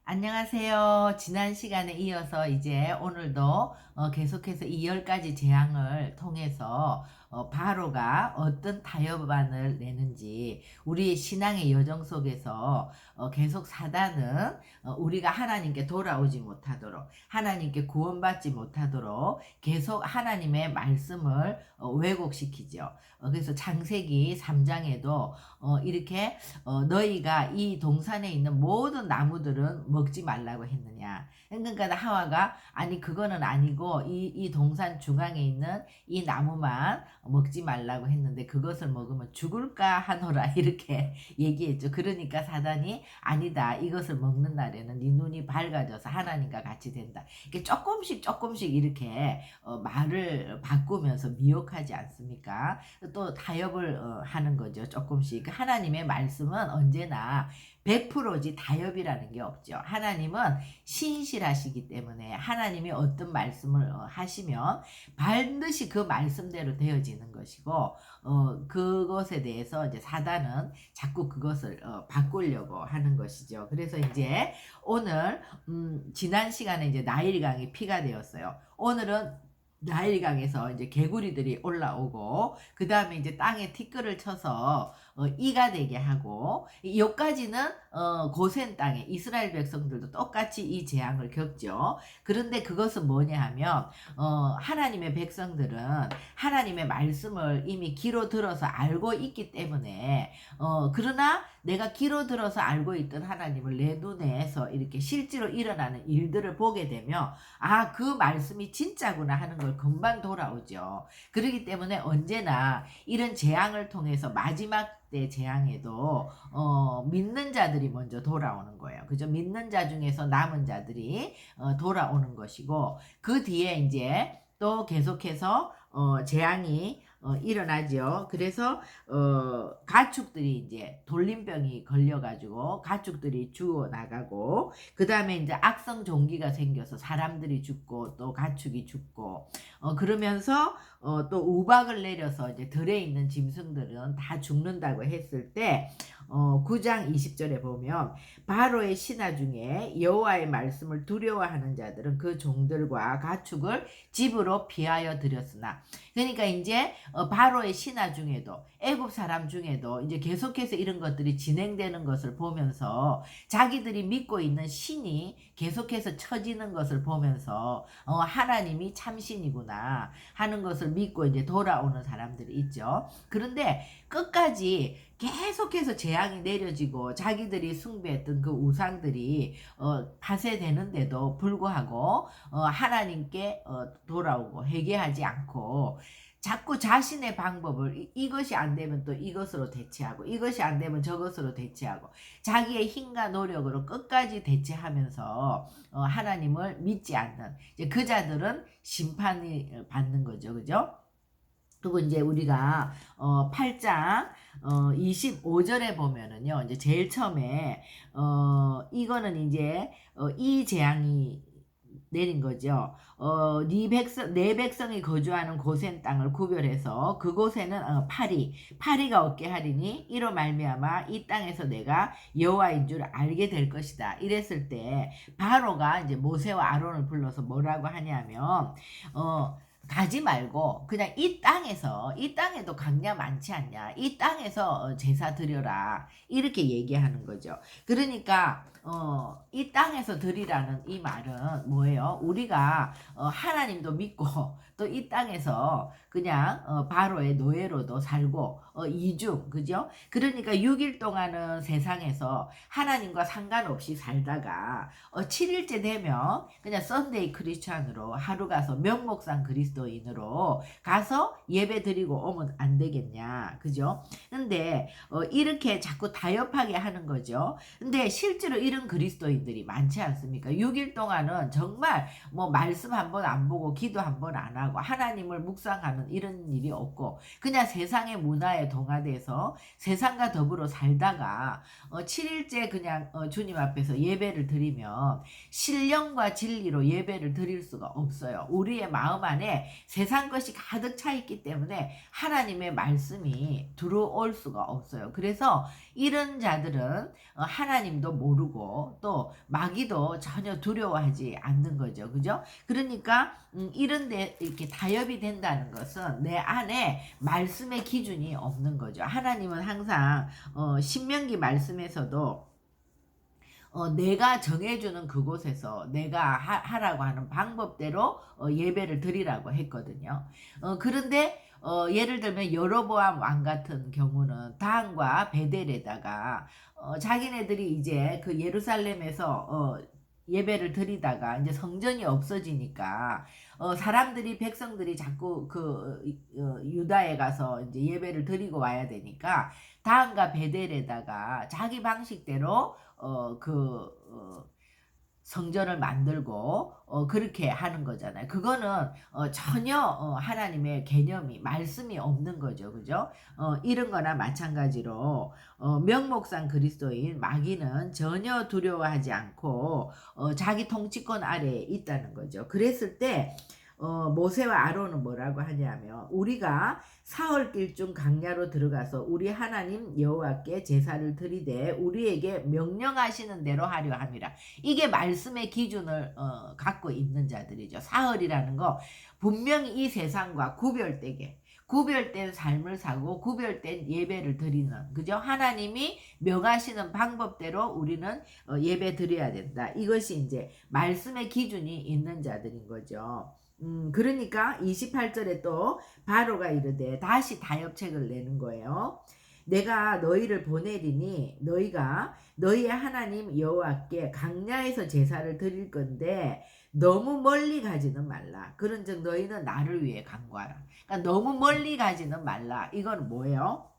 안녕하세요. 지난 시간에 이어서 이제 오늘도 계속해서 이 10가지 재앙을 통해서 바로가 어떤 타협안을 내는지 우리의 신앙의 여정 속에서 계속 사단은 우리가 하나님께 돌아오지 못하도록 하나님께 구원받지 못하도록 계속 하나님의 말씀을 왜곡시키죠. 그래서 창세기 3장에도 이렇게 너희가 이 동산에 있는 모든 나무들은 먹지 말라고 했느냐. 그러니까 하와가 아니 그거는 아니고 이 동산 중앙에 있는 이 나무만 먹지 말라고 했는데 그것을 먹으면 죽을까 하노라 이렇게 얘기했죠. 그러니까 사단이 아니다. 이것을 먹는 날에는 네 눈이 밝아져서 하나님과 같이 된다. 이렇게 조금씩 이렇게 말을 바꾸면서 미혹하지 않습니까? 또 타협을 하는 거죠. 조금씩. 하나님의 말씀은 언제나 100%지 타협이라는 게 없죠. 하나님은 신실하시기 때문에 하나님이 어떤 말씀을 하시면 반드시 그 말씀대로 되어지는 것이고 그것에 대해서 이제 사단은 자꾸 그것을 바꾸려고 하는 것이죠. 그래서 이제 오늘 지난 시간에 이제 나일강이 피가 되었어요. 오늘은 나일강에서 이제 개구리들이 올라오고 그 다음에 이제 땅에 티끌을 쳐서 이가 되게 하고 여기까지는 고센 땅에 이스라엘 백성들도 똑같이 이 재앙을 겪죠. 그런데 그것은 뭐냐 하면 하나님의 백성들은 하나님의 말씀을 이미 귀로 들어서 알고 있기 때문에 그러나 내가 귀로 들어서 알고 있던 하나님을 내 눈에서 이렇게 실제로 일어나는 일들을 보게 되면 아, 그 말씀이 진짜구나 하는 걸 금방 돌아오죠. 그렇기 때문에 언제나 이런 재앙을 통해서 마지막 때 재앙에도 믿는 자들이 먼저 돌아오는 거예요. 그죠? 믿는 자 중에서 남은 자들이 돌아오는 것이고 그 뒤에 이제 또 계속해서 재앙이 일어나죠. 그래서 가축들이 이제 돌림병이 걸려가지고 가축들이 죽어 나가고 그 다음에 이제 악성 종기가 생겨서 사람들이 죽고 또 가축이 죽고 그러면서 또 우박을 내려서 이제 들에 있는 짐승들은 다 죽는다고 했을 때 9장 20절에 보면 바로의 신하 중에 여호와의 말씀을 두려워하는 자들은 그 종들과 가축을 집으로 피하여 들였으나 그러니까 이제 바로의 신하 중에도 애굽 사람 중에도 이제 계속해서 이런 것들이 진행되는 것을 보면서 자기들이 믿고 있는 신이 계속해서 처지는 것을 보면서 하나님이 참신이구나 하는 것을 믿고 이제 돌아오는 사람들이 있죠. 그런데 끝까지 계속해서 재앙이 내려지고 자기들이 숭배했던 그 우상들이 파쇄되는데도 불구하고 하나님께 돌아오고 회개하지 않고 자꾸 자신의 방법을 이것이 안 되면 또 이것으로 대체하고 이것이 안 되면 저것으로 대체하고 자기의 힘과 노력으로 끝까지 대체하면서 하나님을 믿지 않는 이제 그 자들은 심판을 받는 거죠. 그죠? 그리고 이제 우리가 8장 25절에 보면은요. 이제 제일 처음에 이거는 이제 이 재앙이 내린 거죠. 내 백성이 거주하는 고센 땅을 구별해서 그곳에는 파리가 없게 하리니 이로 말미암아 이 땅에서 내가 여호와인 줄 알게 될 것이다. 이랬을 때 바로가 이제 모세와 아론을 불러서 뭐라고 하냐면 가지 말고 그냥 이 땅에도 강야 많지 않냐 이 땅에서 제사 드려라 이렇게 얘기하는 거죠. 그러니까 이 땅에서 드리라는 이 말은 뭐예요? 우리가 하나님도 믿고 또 이 땅에서 그냥 바로의 노예로도 살고 이중 그죠? 그러니까 6일 동안은 세상에서 하나님과 상관없이 살다가 7일째 되면 그냥 썬데이 크리스찬으로 하루 가서 명목상 그리스도인으로 가서 예배 드리고 오면 안 되겠냐 그죠? 근데 이렇게 자꾸 타협하게 하는 거죠. 근데 실제로 이런 그리스도인들이 많지 않습니까? 6일 동안은 정말 뭐 말씀 한 번 안 보고 기도 한 번 안 하고 하나님을 묵상하는 이런 일이 없고 그냥 세상의 문화에 동화돼서 세상과 더불어 살다가 7일째 그냥 주님 앞에서 예배를 드리면 신령과 진리로 예배를 드릴 수가 없어요. 우리의 마음 안에 세상 것이 가득 차 있기 때문에 하나님의 말씀이 들어올 수가 없어요. 그래서 이런 자들은 하나님도 모르고 또 마귀도 전혀 두려워하지 않는 거죠. 그죠? 그러니까 이런데 이렇게 타협이 된다는 것은 내 안에 말씀의 기준이 없는 거죠. 하나님은 항상 신명기 말씀에서도 내가 정해주는 그곳에서 내가 하라고 하는 방법대로 예배를 드리라고 했거든요. 그런데 예를 들면 여로보암 왕 같은 경우는 다한과 베델에다가 자기네들이 이제 그 예루살렘에서 예배를 드리다가 이제 성전이 없어지니까 사람들이 백성들이 자꾸 그 유다에 가서 이제 예배를 드리고 와야 되니까 다한과 베델에다가 자기 방식대로 성전을 만들고 그렇게 하는 거잖아요. 그거는 전혀 하나님의 개념이 말씀이 없는 거죠. 그죠? 이런 거나 마찬가지로 명목상 그리스도인 마귀는 전혀 두려워하지 않고 자기 통치권 아래에 있다는 거죠. 그랬을 때 모세와 아론은 뭐라고 하냐면 우리가 사흘길 중 강야로 들어가서 우리 하나님 여호와께 제사를 드리되 우리에게 명령하시는 대로 하려 함이라. 이게 말씀의 기준을 갖고 있는 자들이죠. 사흘이라는 거 분명히 이 세상과 구별된 삶을 사고 구별된 예배를 드리는, 그죠? 하나님이 명하시는 방법대로 우리는 예배 드려야 된다. 이것이 이제 말씀의 기준이 있는 자들인 거죠. 그러니까 28절에 또 바로가 이르되 다시 타협책을 내는 거예요. 내가 너희를 보내리니 너희가 너희의 하나님 여호와께 강야에서 제사를 드릴 건데 너무 멀리 가지는 말라. 그런즉 너희는 나를 위해 간구하라. 그러니까 너무 멀리 가지는 말라. 이건 뭐예요?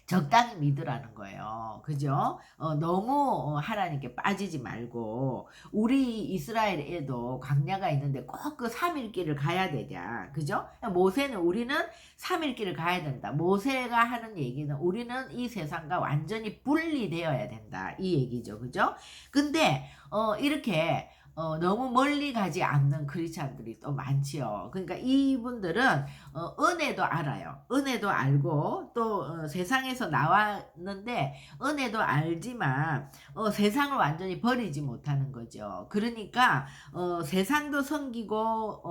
적당히 믿으라는 거예요. 그죠? 너무 하나님께 빠지지 말고 우리 이스라엘에도 광야가 있는데 꼭 그 3일 길을 가야 되냐. 그죠? 모세는 우리는 3일 길을 가야 된다. 모세가 하는 얘기는 우리는 이 세상과 완전히 분리되어야 된다. 이 얘기죠. 그죠? 근데 이렇게 너무 멀리 가지 않는 크리스찬들이 또 많지요. 그러니까 이분들은 은혜도 알아요. 은혜도 알고 또 세상에서 나왔는데 은혜도 알지만 세상을 완전히 버리지 못하는 거죠. 그러니까 세상도 섬기고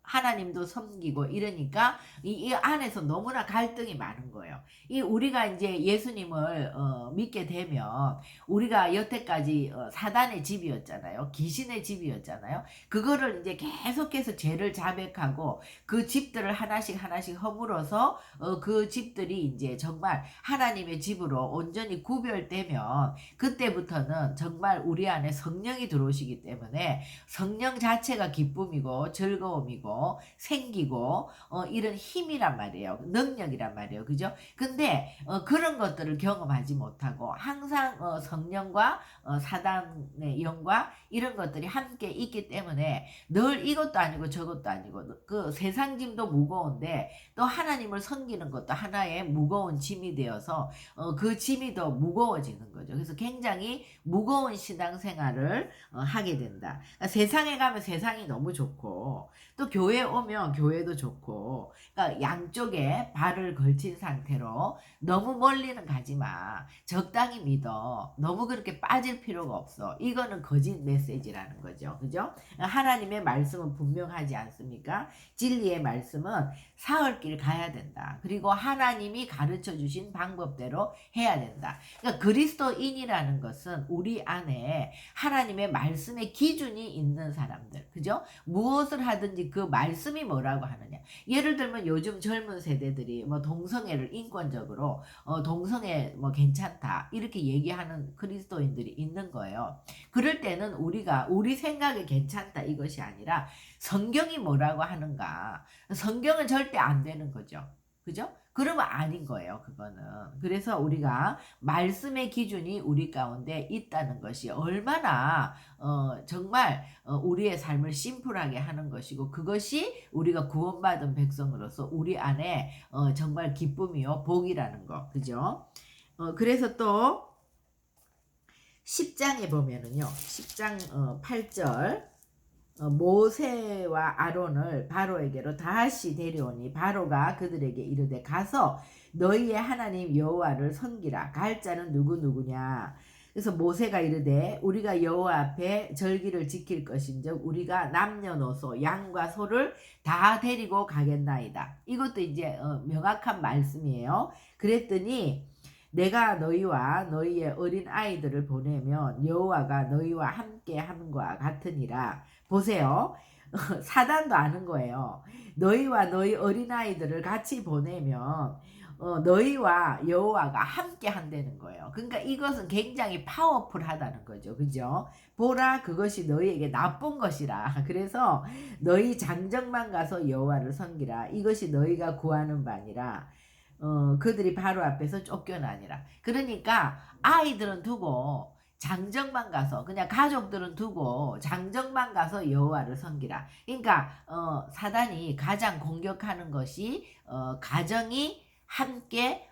하나님도 섬기고 이러니까 이 안에서 너무나 갈등이 많은 거예요. 이 우리가 이제 예수님을 믿게 되면 우리가 여태까지 사단의 집이었잖아요. 귀신의 집이었잖아요. 그거를 이제 계속해서 죄를 자백하고 그 집들을 하나씩 허물어서 그 집들이 이제 정말 하나님의 집으로 온전히 구별되면 그때부터는 정말 우리 안에 성령이 들어오시기 때문에 성령 자체가 기쁨이고 즐거움이고 생기고 이런 힘이란 말이에요. 능력이란 말이에요. 그죠? 근데 그런 것들을 경험하지 못하고 항상 성령과 사단의 영과 이런 것들이 함께 있기 때문에 늘 이것도 아니고 저것도 아니고 그 세상 짐도 무거운데 또 하나님을 섬기는 것도 하나의 무거운 짐이 되어서 그 짐이 더 무거워지는 거죠. 그래서 굉장히 무거운 신앙생활을 하게 된다. 그러니까 세상에 가면 세상이 너무 좋고 또 교회에 오면 교회도 좋고, 그러니까 양쪽에 발을 걸친 상태로 너무 멀리는 가지 마. 적당히 믿어. 너무 그렇게 빠질 필요가 없어. 이거는 거짓 메시지라는 거죠. 그죠? 하나님의 말씀은 분명하지 않습니까? 진리의 말씀은 사흘길 가야 된다. 그리고 하나님이 가르쳐 주신 방법대로 해야 된다. 그러니까 그리스도인이라는 것은 우리 안에 하나님의 말씀의 기준이 있는 사람들. 그죠? 무엇을 하든지 그 말씀이 뭐라고 하느냐. 예를 들면 요즘 젊은 세대들이 뭐 동성애를 인권적으로 동성애 뭐 괜찮다 이렇게 얘기하는 그리스도인들이 있는 거예요. 그럴 때는 우리가 우리 생각에 괜찮다 이것이 아니라 성경이 뭐라고 하는가. 성경은 절대 안 되는 거죠. 그죠? 그러면 아닌 거예요, 그거는. 그래서 우리가 말씀의 기준이 우리 가운데 있다는 것이 얼마나 정말 우리의 삶을 심플하게 하는 것이고 그것이 우리가 구원받은 백성으로서 우리 안에 정말 기쁨이요 복이라는 거. 그죠? 그래서 또 10장에 보면은요. 10장 8절 모세와 아론을 바로에게로 다시 데려오니 바로가 그들에게 이르되 가서 너희의 하나님 여호와를 섬기라. 갈 자는 누구냐. 그래서 모세가 이르되 우리가 여호와 앞에 절기를 지킬 것인즉 우리가 남녀노소 양과 소를 다 데리고 가겠나이다. 이것도 이제 명확한 말씀이에요. 그랬더니 내가 너희와 너희의 어린 아이들을 보내면 여호와가 너희와 함께 함과 같으니라. 보세요. 사단도 아는 거예요. 너희와 너희 어린아이들을 같이 보내면 너희와 여호와가 함께 한다는 거예요. 그러니까 이것은 굉장히 파워풀하다는 거죠. 그죠? 보라, 그것이 너희에게 나쁜 것이라. 그래서 너희 장정만 가서 여호와를 섬기라. 이것이 너희가 구하는 바니라. 그들이 바로 앞에서 쫓겨나니라. 그러니까 아이들은 두고 장정만 가서, 그냥 가족들은 두고 장정만 가서 여호와를 섬기라. 그러니까 사단이 가장 공격하는 것이 가정이 함께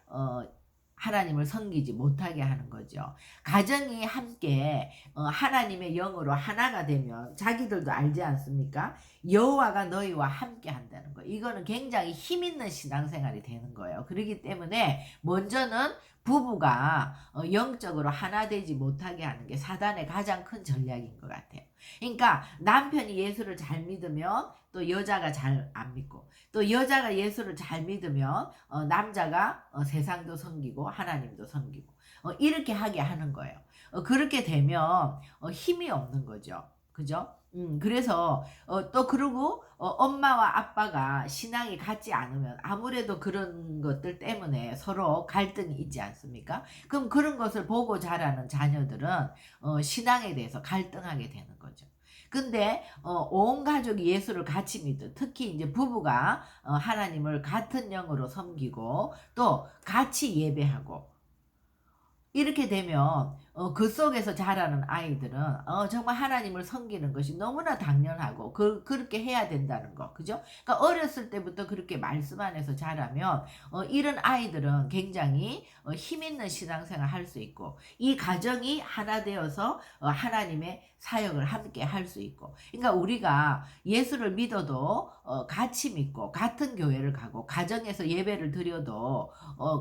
하나님을 섬기지 못하게 하는 거죠. 가정이 함께 하나님의 영으로 하나가 되면 자기들도 알지 않습니까? 여호와가 너희와 함께 한다는 거. 이거는 굉장히 힘 있는 신앙생활이 되는 거예요. 그렇기 때문에 먼저는 부부가 영적으로 하나 되지 못하게 하는 게 사단의 가장 큰 전략인 것 같아요. 그러니까 남편이 예수를 잘 믿으면 또 여자가 잘 안 믿고, 또 여자가 예수를 잘 믿으면 남자가 세상도 섬기고 하나님도 섬기고 이렇게 하게 하는 거예요. 그렇게 되면 힘이 없는 거죠. 그죠? 그래서 또 그러고 엄마와 아빠가 신앙이 같지 않으면 아무래도 그런 것들 때문에 서로 갈등이 있지 않습니까? 그럼 그런 것을 보고 자라는 자녀들은 신앙에 대해서 갈등하게 되는 거죠. 근데 온 가족이 예수를 같이 믿어, 특히 이제 부부가 하나님을 같은 영으로 섬기고 또 같이 예배하고 이렇게 되면 그 속에서 자라는 아이들은 정말 하나님을 섬기는 것이 너무나 당연하고 그렇게 해야 된다는 거. 그죠? 그러니까 어렸을 때부터 그렇게 말씀 안에서 자라면 이런 아이들은 굉장히 힘 있는 신앙생활 할 수 있고 이 가정이 하나 되어서 하나님의 사역을 함께 할 수 있고, 그러니까 우리가 예수를 믿어도 같이 믿고 같은 교회를 가고 가정에서 예배를 드려도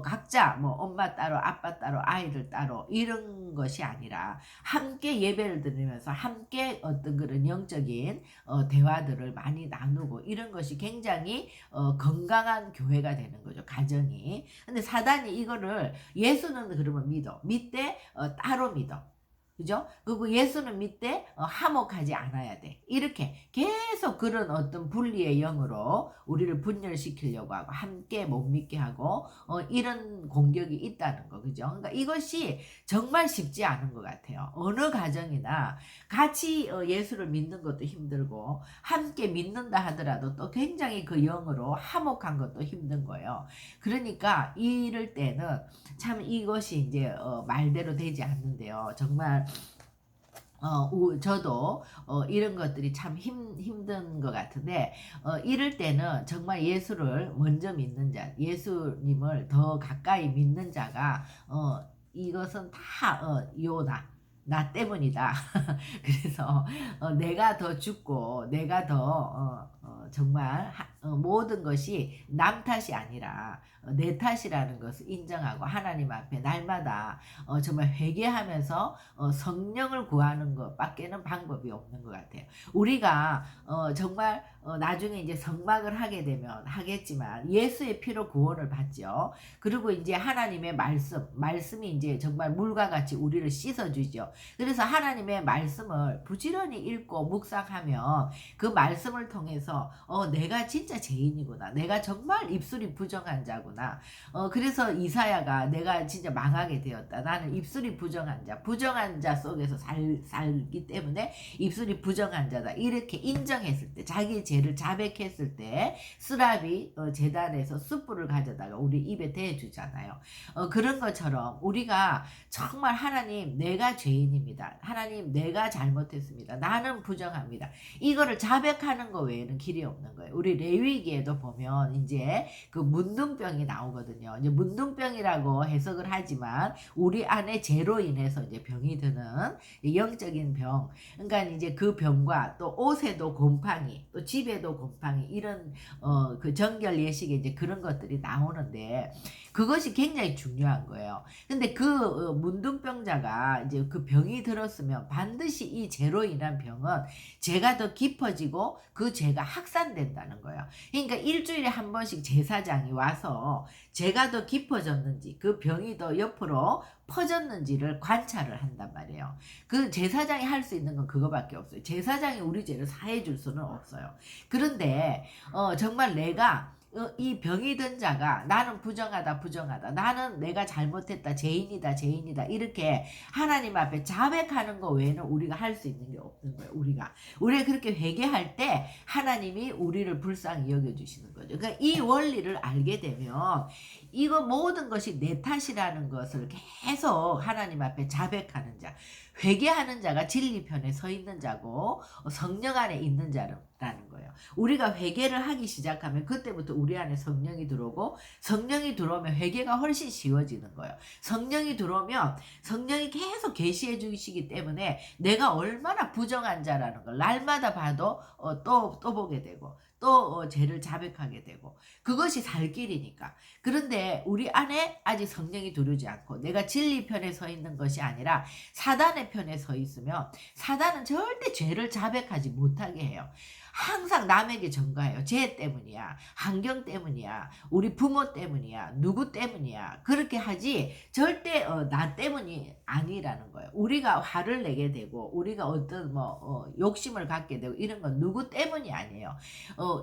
각자 뭐 엄마 따로 아빠 따로 아이들 따로 이런 것이 아니라 함께 예배를 드리면서 함께 어떤 그런 영적인 대화들을 많이 나누고 이런 것이 굉장히 건강한 교회가 되는 거죠. 가정이. 근데 사단이 이거를 예수는 그러면 믿되 따로 믿어. 그죠? 그리고 예수는 믿되 화목하지 않아야 돼. 이렇게 계속 그런 어떤 분리의 영으로 우리를 분열시키려고 하고 함께 못 믿게 하고 이런 공격이 있다는 거. 그죠? 그러니까 이것이 정말 쉽지 않은 것 같아요. 어느 가정이나 같이 예수를 믿는 것도 힘들고 함께 믿는다 하더라도 또 굉장히 그 영으로 화목한 것도 힘든 거예요. 그러니까 이럴 때는 참 이것이 이제 말대로 되지 않는데요. 정말 저도 이런 것들이 참 힘든 것 같은데 이럴 때는 정말 예수를 먼저 믿는 자, 예수님을 더 가까이 믿는 자가 이것은 다 나 때문이다. 그래서 내가 더 죽고 내가 더 정말 모든 것이 남 탓이 아니라 내 탓이라는 것을 인정하고 하나님 앞에 날마다 정말 회개하면서 성령을 구하는 것밖에는 방법이 없는 것 같아요. 우리가 정말 나중에 이제 성막을 하게 되면 하겠지만 예수의 피로 구원을 받죠. 그리고 이제 하나님의 말씀이 이제 정말 물과 같이 우리를 씻어주죠. 그래서 하나님의 말씀을 부지런히 읽고 묵상하면 그 말씀을 통해서 내가 진짜 죄인이구나. 내가 정말 입술이 부정한 자구나. 그래서 이사야가 내가 진짜 망하게 되었다. 나는 입술이 부정한 자 속에서 살기 때문에 입술이 부정한 자다. 이렇게 인정했을 때, 자기 죄를 자백했을 때 스랍이 제단에서 숯불을 가져다가 우리 입에 대주잖아요. 그런 것처럼 우리가 정말 하나님 내가 죄인입니다. 하나님 내가 잘못했습니다. 나는 부정합니다. 이거를 자백하는 것 외에는 길이 없는 거예요. 우리 레위기에도 보면 이제 그 문둥병이 나오거든요. 이제 문둥병이라고 해석을 하지만 우리 안에 죄로 인해서 이제 병이 드는 영적인 병. 그러니까 이제 그 병과 또 옷에도 곰팡이, 또 집에도 곰팡이 이런 그 정결 예식에 이제 그런 것들이 나오는데 그것이 굉장히 중요한 거예요. 근데 그 문둥병자가 이제 그 병이 들었으면 반드시 이 죄로 인한 병은 죄가 더 깊어지고 그 죄가 확산된다는 거예요. 그러니까 일주일에 한 번씩 제사장이 와서 죄가 더 깊어졌는지 그 병이 더 옆으로 퍼졌는지를 관찰을 한단 말이에요. 그 제사장이 할 수 있는 건 그거밖에 없어요. 제사장이 우리 죄를 사해 줄 수는 없어요. 그런데 정말 내가 이 병이 든 자가 나는 부정하다 나는 내가 잘못했다 죄인이다 이렇게 하나님 앞에 자백하는 거 외에는 우리가 할 수 있는 게 없는 거예요. 우리가 그렇게 회개할 때 하나님이 우리를 불쌍히 여겨주시는 거죠. 그러니까 이 원리를 알게 되면 이거 모든 것이 내 탓이라는 것을 계속 하나님 앞에 자백하는 자, 회개하는 자가 진리 편에 서 있는 자고 성령 안에 있는 자라는 거예요. 우리가 회개를 하기 시작하면 그때부터 우리 안에 성령이 들어오고, 성령이 들어오면 회개가 훨씬 쉬워지는 거예요. 성령이 들어오면 성령이 계속 계시해 주시기 때문에 내가 얼마나 부정한 자라는 걸 날마다 봐도 또 보게 되고 또 죄를 자백하게 되고, 그것이 살 길이니까. 그런데 우리 안에 아직 성령이 들어오지 않고 내가 진리 편에 서 있는 것이 아니라 사단의 편에 서 있으면 사단은 절대 죄를 자백하지 못하게 해요. 항상 남에게 전가해요. 죄 때문이야, 환경 때문이야, 우리 부모 때문이야, 누구 때문이야, 그렇게 하지 절대 나 때문이 아니라는 거예요. 우리가 화를 내게 되고 우리가 어떤 욕심을 갖게 되고 이런 건 누구 때문이 아니에요.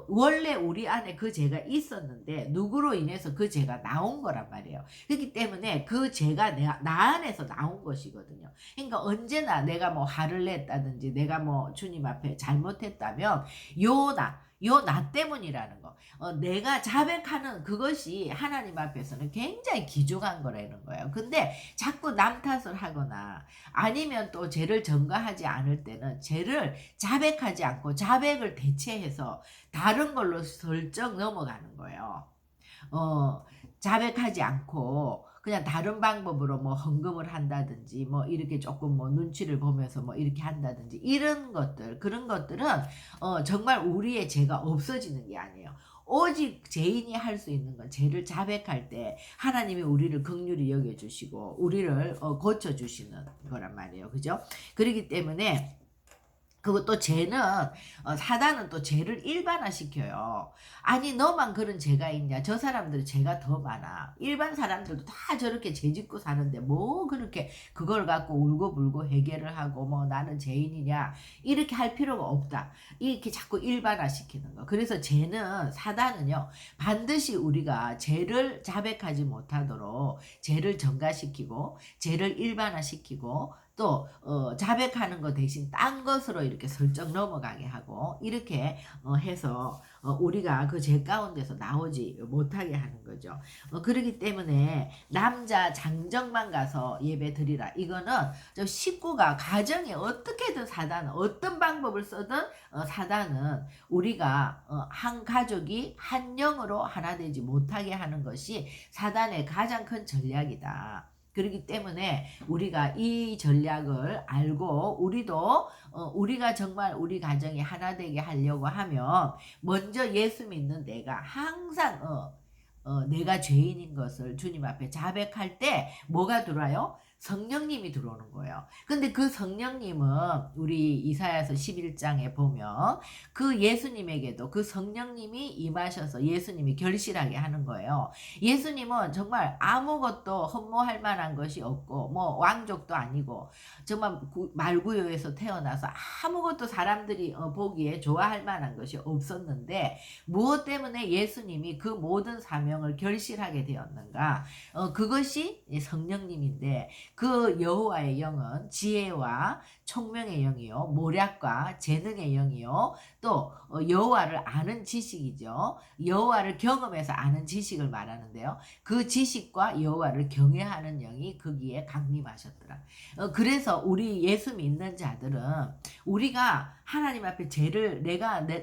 원래 우리 안에 그 죄가 있었는데 누구로 인해서 그 죄가 나온 거란 말이에요. 그렇기 때문에 그 죄가 나 안에서 나온 것이거든요. 그러니까 언제나 내가 화를 냈다든지 내가 주님 앞에 잘못했다면 요 나 때문이라는 거. 내가 자백하는 그것이 하나님 앞에서는 굉장히 귀중한 거라는 거예요. 근데 자꾸 남 탓을 하거나 아니면 또 죄를 전가하지 않을 때는 죄를 자백하지 않고 자백을 대체해서 다른 걸로 슬쩍 넘어가는 거예요. 자백하지 않고 그냥 다른 방법으로 헌금을 한다든지 이렇게 조금 눈치를 보면서 이렇게 한다든지 이런 것들, 그런 것들은 정말 우리의 죄가 없어지는 게 아니에요. 오직 죄인이 할 수 있는 건 죄를 자백할 때 하나님이 우리를 긍휼히 여겨주시고 우리를 고쳐주시는 거란 말이에요. 그죠? 그렇기 때문에 그리고 또 죄는 사단은 또 죄를 일반화시켜요. 아니 너만 그런 죄가 있냐, 저 사람들 죄가 더 많아, 일반 사람들도 다 저렇게 죄 짓고 사는데 그렇게 그걸 갖고 울고불고 해결을 하고 나는 죄인이냐 이렇게 할 필요가 없다, 이렇게 자꾸 일반화시키는 거. 그래서 죄는, 사단은요 반드시 우리가 죄를 자백하지 못하도록 죄를 전가시키고 죄를 일반화시키고 또 자백하는 것 대신 딴 것으로 이렇게 슬쩍 넘어가게 하고 이렇게 해서 우리가 그 죄 가운데서 나오지 못하게 하는 거죠. 그렇기 때문에 남자 장정만 가서 예배 드리라, 이거는 저 식구가 가정에 어떻게든 사단은 어떤 방법을 써든 사단은 우리가 한 가족이 한 영으로 하나 되지 못하게 하는 것이 사단의 가장 큰 전략이다. 그렇기 때문에 우리가 이 전략을 알고 우리가 정말 우리 가정이 하나 되게 하려고 하면 먼저 예수 믿는 내가 항상 내가 죄인인 것을 주님 앞에 자백할 때 뭐가 들어와요? 성령님이 들어오는 거예요. 근데 그 성령님은 우리 이사야서 11장에 보면 그 예수님에게도 그 성령님이 임하셔서 예수님이 결실하게 하는 거예요. 예수님은 정말 아무것도 흠모할 만한 것이 없고 왕족도 아니고 정말 말구요에서 태어나서 아무것도 사람들이 보기에 좋아할 만한 것이 없었는데 무엇 때문에 예수님이 그 모든 사명을 결실하게 되었는가? 그것이 성령님인데 그 여호와의 영은 지혜와 총명의 영이요, 모략과 재능의 영이요, 또 여호와를 아는 지식이죠. 여호와를 경험해서 아는 지식을 말하는데요. 그 지식과 여호와를 경외하는 영이 거기에 강림하셨더라. 그래서 우리 예수 믿는 자들은 우리가 하나님 앞에 죄를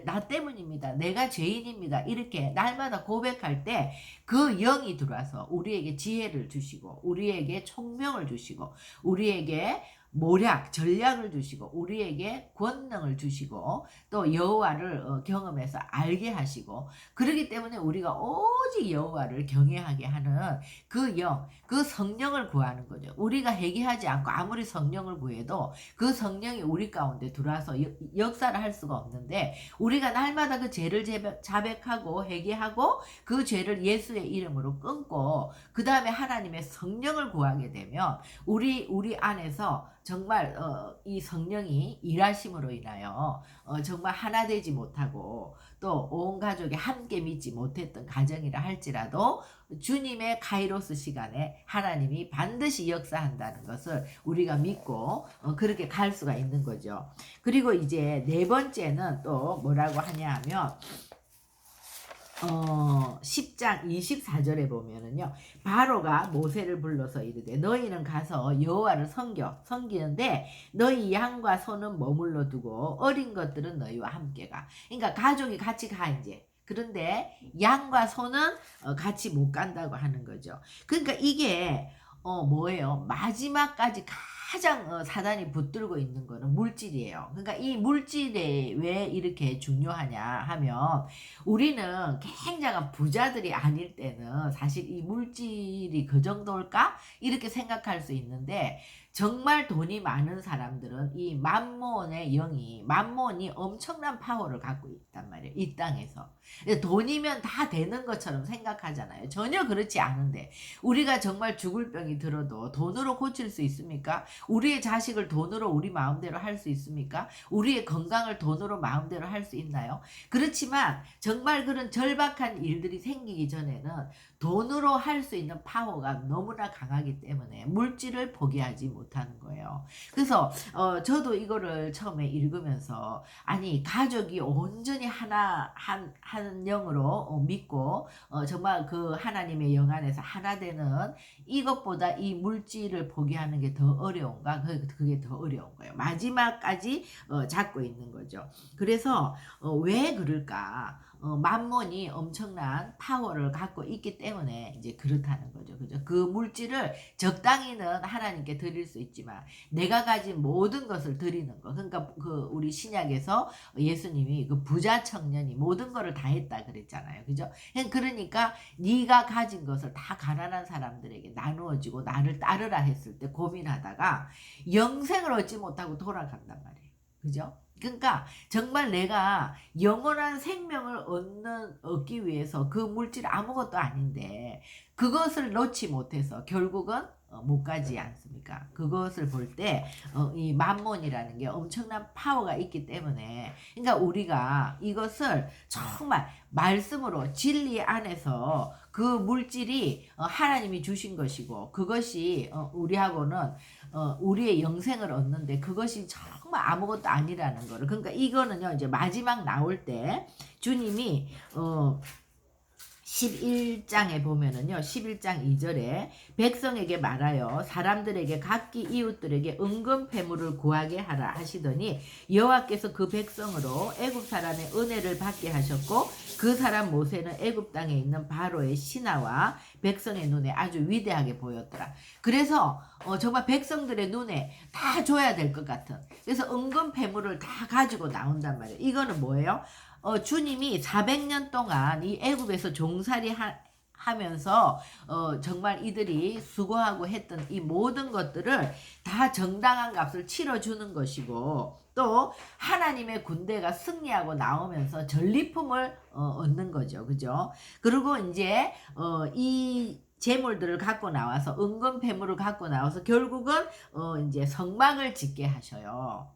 나 때문입니다. 내가 죄인입니다. 이렇게 날마다 고백할 때 그 영이 들어와서 우리에게 지혜를 주시고 우리에게 총명을 주시고 우리에게 모략, 전략을 주시고 우리에게 권능을 주시고 또 여호와를 경험해서 알게 하시고 그렇기 때문에 우리가 오직 여호와를 경외하게 하는 그 영, 그 성령을 구하는 거죠. 우리가 회개하지 않고 아무리 성령을 구해도 그 성령이 우리 가운데 들어와서 역사를 할 수가 없는데 우리가 날마다 그 죄를 자백하고 회개하고 그 죄를 예수의 이름으로 끊고 그 다음에 하나님의 성령을 구하게 되면 우리 안에서 정말 이 성령이 일하심으로 인하여 정말 하나 되지 못하고 또 온 가족이 함께 믿지 못했던 가정이라 할지라도 주님의 카이로스 시간에 하나님이 반드시 역사한다는 것을 우리가 믿고 그렇게 갈 수가 있는 거죠. 그리고 이제 네 번째는 또 뭐라고 하냐 하면 10장 24절에 보면은요. 바로가 모세를 불러서 이르되 너희는 가서 여호와를 섬기는데 너희 양과 소는 머물러 두고 어린 것들은 너희와 함께 가. 그러니까 가족이 같이 가 이제. 그런데 양과 소는 같이 못 간다고 하는 거죠. 그러니까 이게 뭐예요? 마지막까지 가장 사단이 붙들고 있는 거는 물질이에요. 그러니까 이 물질이 왜 이렇게 중요하냐 하면 우리는 굉장한 부자들이 아닐 때는 사실 이 물질이 그 정도일까? 이렇게 생각할 수 있는데 정말 돈이 많은 사람들은 이 만몬이 엄청난 파워를 갖고 있단 말이에요. 이 땅에서. 돈이면 다 되는 것처럼 생각하잖아요. 전혀 그렇지 않은데 우리가 정말 죽을 병이 들어도 돈으로 고칠 수 있습니까? 우리의 자식을 돈으로 우리 마음대로 할 수 있습니까? 우리의 건강을 돈으로 마음대로 할 수 있나요? 그렇지만 정말 그런 절박한 일들이 생기기 전에는 돈으로 할 수 있는 파워가 너무나 강하기 때문에 물질을 포기하지 못하는 거예요. 그래서 저도 이거를 처음에 읽으면서 아니 가족이 온전히 한 영으로 믿고 정말 그 하나님의 영 안에서 하나 되는 이것보다 이 물질을 포기하는 게 더 어려운가? 그게 더 어려운 거예요. 마지막까지 잡고 있는 거죠. 그래서 왜 그럴까? 만몬이 엄청난 파워를 갖고 있기 때문에 이제 그렇다는 거죠. 그죠? 그 물질을 적당히는 하나님께 드릴 수 있지만 내가 가진 모든 것을 드리는 거. 그러니까 그 우리 신약에서 예수님이 그 부자 청년이 모든 것을 다 했다 그랬잖아요. 그죠? 그러니까 네가 가진 것을 다 가난한 사람들에게 나누어지고 나를 따르라 했을 때 고민하다가 영생을 얻지 못하고 돌아간단 말이에요. 그죠? 그러니까 정말 내가 영원한 생명을 얻기 위해서 그 물질 아무것도 아닌데 그것을 놓지 못해서 결국은 못 가지 않습니까? 그것을 볼 때 이 만몬이라는 게 엄청난 파워가 있기 때문에 그러니까 우리가 이것을 정말 말씀으로 진리 안에서 그 물질이 하나님이 주신 것이고 그것이 우리하고는 우리의 영생을 얻는데 그것이 정말 아무것도 아니라는 거를 그러니까 이거는요 이제 마지막 나올 때 주님이 11장에 보면은요 11장 2절에 백성에게 말하여 사람들에게 각기 이웃들에게 은금 패물을 구하게 하라 하시더니 여호와께서 그 백성으로 애굽 사람의 은혜를 받게 하셨고 그 사람 모세는 애굽 땅에 있는 바로의 신하와 백성의 눈에 아주 위대하게 보였더라. 그래서 정말 백성들의 눈에 다 줘야 될 것 같은 그래서 은금 패물을 다 가지고 나온단 말이에요. 이거는 뭐예요? 주님이 400년 동안 이 애굽에서 종살이 하면서 정말 이들이 수고하고 했던 이 모든 것들을 다 정당한 값을 치러주는 것이고 또 하나님의 군대가 승리하고 나오면서 전리품을 얻는 거죠. 그죠? 그리고 이제 이 재물들을 갖고 나와서 은금 패물을 갖고 나와서 결국은 이제 성막을 짓게 하셔요.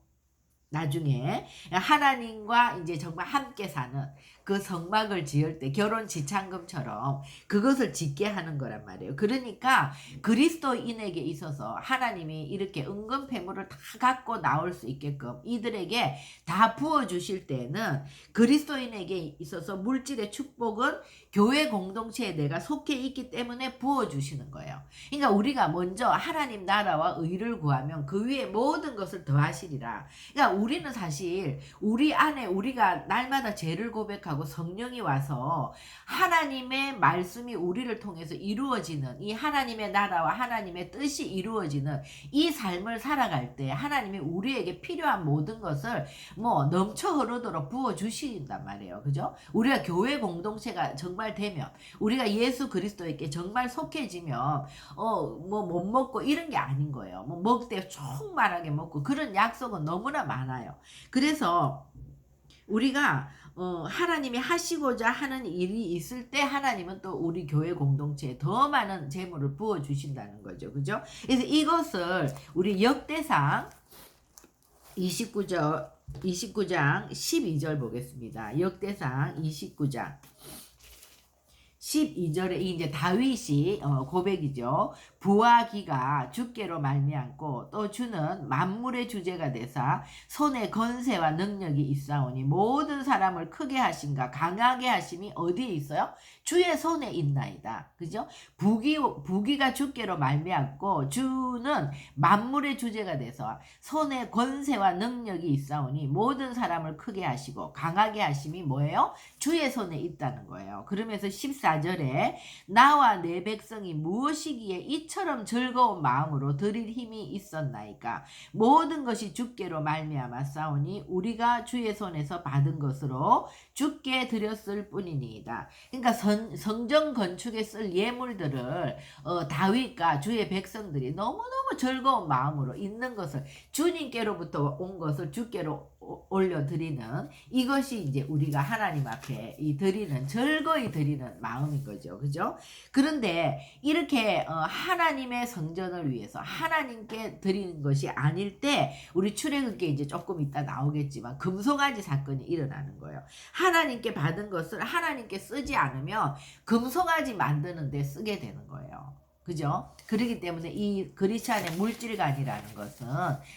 나중에 하나님과 이제 정말 함께 사는 그 성막을 지을 때 결혼 지참금처럼 그것을 짓게 하는 거란 말이에요. 그러니까 그리스도인에게 있어서 하나님이 이렇게 은근폐물을 다 갖고 나올 수 있게끔 이들에게 다 부어 주실 때는 그리스도인에게 있어서 물질의 축복은 교회 공동체에 내가 속해 있기 때문에 부어 주시는 거예요. 그러니까 우리가 먼저 하나님 나라와 의를 구하면 그 위에 모든 것을 더하시리라. 그러니까 우리는 사실 우리 안에 우리가 날마다 죄를 고백하고 성령이 와서 하나님의 말씀이 우리를 통해서 이루어지는 이 하나님의 나라와 하나님의 뜻이 이루어지는 이 삶을 살아갈 때 하나님이 우리에게 필요한 모든 것을 뭐 넘쳐 흐르도록 부어 주신단 말이에요. 그죠? 우리가 교회 공동체가 정말 되면 우리가 예수 그리스도에게 정말 속해지면 뭐 못 먹고 이런 게 아닌 거예요. 뭐 먹을 때 충만하게 먹고 그런 약속은 너무나 많아요. 그래서 우리가 하나님이 하시고자 하는 일이 있을 때 하나님은 또 우리 교회 공동체에 더 많은 재물을 부어 주신다는 거죠. 그죠? 그래서 이것을 우리 역대상 29장 12절 보겠습니다. 역대상 29장 12절에 이제 다윗이 고백이죠. 부와 기가 주께로 말미암고 또 주는 만물의 주제가 되사 손에 건세와 능력이 있사오니 모든 사람을 크게 하신가 강하게 하심이 어디에 있어요? 주의 손에 있나이다. 그죠? 부기가 주께로 말미암고 주는 만물의 주제가 돼서 손에 권세와 능력이 있사오니 모든 사람을 크게 하시고 강하게 하심이 뭐예요? 주의 손에 있다는 거예요. 그러면서 14절에 나와 내 백성이 무엇이기에 이처럼 즐거운 마음으로 드릴 힘이 있었나이까 모든 것이 주께로 말미암아 싸우니 우리가 주의 손에서 받은 것으로 주께 드렸을 뿐이니이다. 그러니까 성전 건축에 쓸 예물들을 다윗과 주의 백성들이 너무너무 즐거운 마음으로 있는 것을 주님께로부터 온 것을 주께로 올려드리는 이것이 이제 우리가 하나님 앞에 드리는 즐거이 드리는 마음인 거죠. 그죠? 그런데 이렇게 하나님의 성전을 위해서 하나님께 드리는 것이 아닐 때 우리 출애굽기에 이제 조금 이따 나오겠지만 금송아지 사건이 일어나는 거예요. 하나님께 받은 것을 하나님께 쓰지 않으면 금송아지 만드는 데 쓰게 되는 거예요. 그죠? 그렇기 때문에 이 크리스찬의 물질관이라는 것은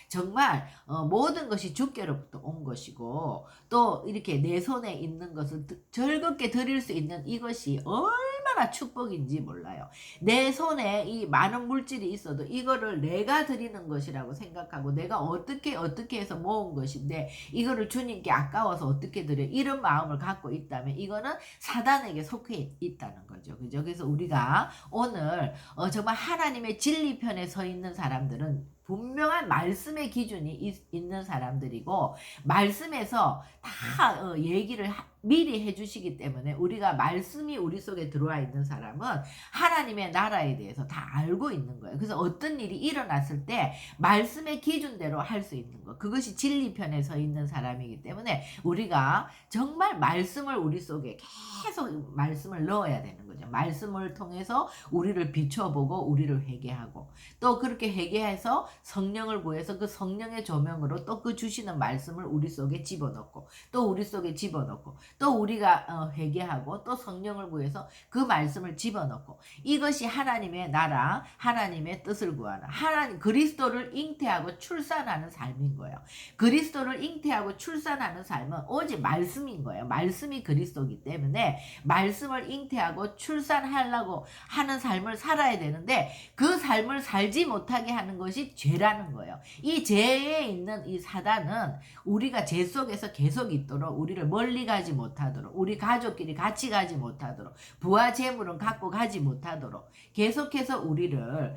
정말 모든 것이 주께로부터 온 것이고 또 이렇게 내 손에 있는 것을 즐겁게 드릴 수 있는 이것이 얼마나 축복인지 몰라요. 내 손에 이 많은 물질이 있어도 이거를 내가 드리는 것이라고 생각하고 내가 어떻게 해서 모은 것인데 이거를 주님께 아까워서 어떻게 드려 이런 마음을 갖고 있다면 이거는 사단에게 속해 있다는 거죠. 그죠? 그래서 우리가 오늘 정말 하나님의 진리편에 서 있는 사람들은 분명한 말씀의 기준이 있는 사람들이고 말씀에서 다 얘기를 미리 해주시기 때문에 우리가 말씀이 우리 속에 들어와 있는 사람은 하나님의 나라에 대해서 다 알고 있는 거예요. 그래서 어떤 일이 일어났을 때 말씀의 기준대로 할 수 있는 거 그것이 진리편에 서 있는 사람이기 때문에 우리가 정말 말씀을 우리 속에 계속 말씀을 넣어야 되는 거죠. 말씀을 통해서 우리를 비춰보고 우리를 회개하고 또 그렇게 회개해서 성령을 구해서 그 성령의 조명으로 또 그 주시는 말씀을 우리 속에 집어넣고 또 우리 속에 집어넣고 또 우리가 회개하고 또 성령을 구해서 그 말씀을 집어넣고 이것이 하나님의 나라 하나님의 뜻을 구하는 하나님 그리스도를 잉태하고 출산하는 삶인 거예요. 그리스도를 잉태하고 출산하는 삶은 오직 말씀인 거예요. 말씀이 그리스도이기 때문에 말씀을 잉태하고 출산하려고 하는 삶을 살아야 되는데 그 삶을 살지 못하게 하는 것이 죄라는 거예요. 이 죄에 있는 이 사단은 우리가 죄 속에서 계속 있도록 우리를 멀리 가지 못하도록 우리 가족끼리 같이 가지 못하도록 부와 재물은 갖고 가지 못하도록 계속해서 우리를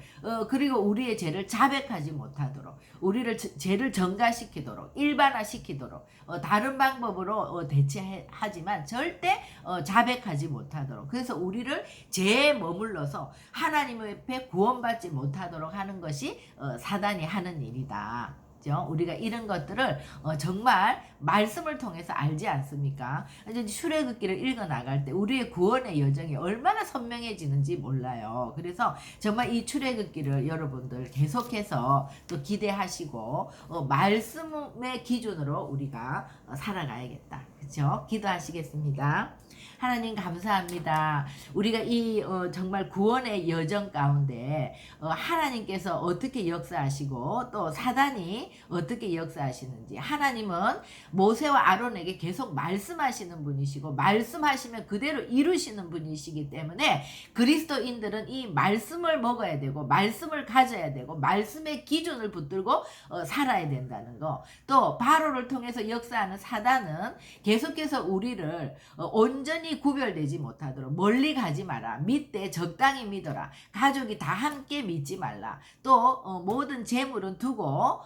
그리고 우리의 죄를 자백하지 못하도록 우리를 죄를 전가시키도록 일반화시키도록 다른 방법으로 대체하지만 절대 자백하지 못하도록 그래서 우리를 죄에 머물러서 하나님 앞에 구원받지 못하도록 하는 것이 사단이 하는 일이다. 그죠? 우리가 이런 것들을 정말 말씀을 통해서 알지 않습니까? 이제 출애굽기를 읽어 나갈 때 우리의 구원의 여정이 얼마나 선명해지는지 몰라요. 그래서 정말 이 출애굽기를 여러분들 계속해서 또 기대하시고 말씀의 기준으로 우리가 살아가야겠다. 그렇죠? 기도하시겠습니다. 하나님 감사합니다. 우리가 이 정말 구원의 여정 가운데 하나님께서 어떻게 역사하시고 또 사단이 어떻게 역사하시는지, 하나님은 모세와 아론에게 계속 말씀하시는 분이시고 말씀하시면 그대로 이루시는 분이시기 때문에 그리스도인들은 이 말씀을 먹어야 되고 말씀을 가져야 되고 말씀의 기준을 붙들고 살아야 된다는 거. 또 바로를 통해서 역사하는 사단은 계속해서 우리를 온전히 구별되지 못하도록 멀리 가지 마라. 믿되 적당히 믿어라. 가족이 다 함께 믿지 말라. 또 모든 재물은 두고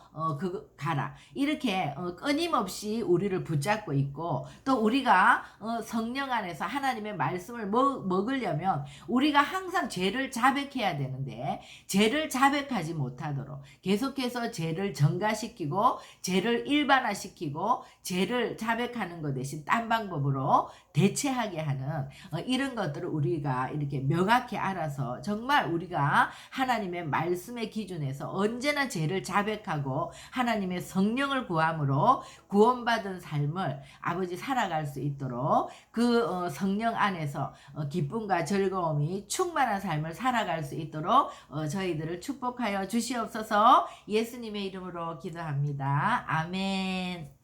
가라. 이렇게 끊임없이 우리를 붙잡고 있고, 또 우리가 성령 안에서 하나님의 말씀을 먹으려면 우리가 항상 죄를 자백해야 되는데 죄를 자백하지 못하도록 계속해서 죄를 전가시키고 죄를 일반화시키고 죄를 자백하는 것 대신 딴 방법으로 대체하게 하는 이런 것들을 우리가 이렇게 명확히 알아서 정말 우리가 하나님의 말씀의 기준에서 언제나 죄를 자백하고 하나님의 성령을 구함으로 구원받은 삶을 아버지 살아갈 수 있도록 그 성령 안에서 기쁨과 즐거움이 충만한 삶을 살아갈 수 있도록 저희들을 축복하여 주시옵소서. 예수님의 이름으로 기도합니다. 아멘.